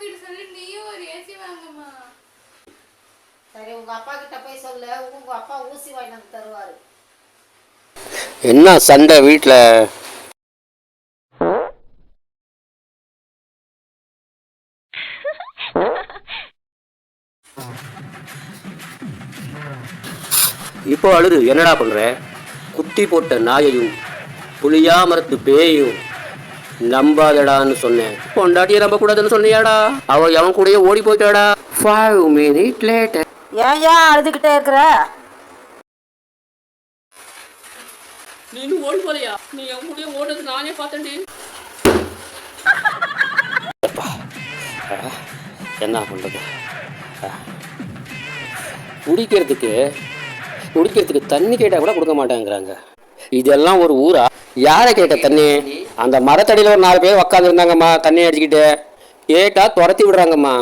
கிட்ட சொல்லி நீயும் ஒரு ஏசி வாங்கம்மா. சரி, உங்க அப்பா கிட்ட போய் சொல்லு, உங்க அப்பா ஊசி வாங்கி வந்து தருவாரு. என்ன சண்டை வீட்டில்? இப்போ அழுது என்னடா பண்ற? குட்டி போட்ட நாயையும் புளியா மரத்து பேயையும் நம்பாதடான்னு சொன்னேன். பொண்டாட்டியை நம்ப கூடாதுன்னு சொன்னியாடா? அவ எவன் கூடயே ஓடி போயிட்டாடா. 5 minutes later. ஏன் அழுதுகிட்டே இருக்கிற? நீ இன்னும் ஓடி போலையா? நீ என் கூடயே ஓடுறது நானே பார்த்தேன்டி. என்ன பண்றது? குடிக்கிறதுக்கு தண்ணி கேட்டால் கூட கொடுக்க மாட்டேங்கிறாங்க. இதெல்லாம் ஒரு ஊரா? யாரை கேட்க தண்ணி? அந்த மரத்தடியில் ஒரு 4 பேர் உக்காந்துருந்தாங்கம்மா, தண்ணி அடிச்சுக்கிட்டு. கேட்டா துரத்தி விடுறாங்கம்மா.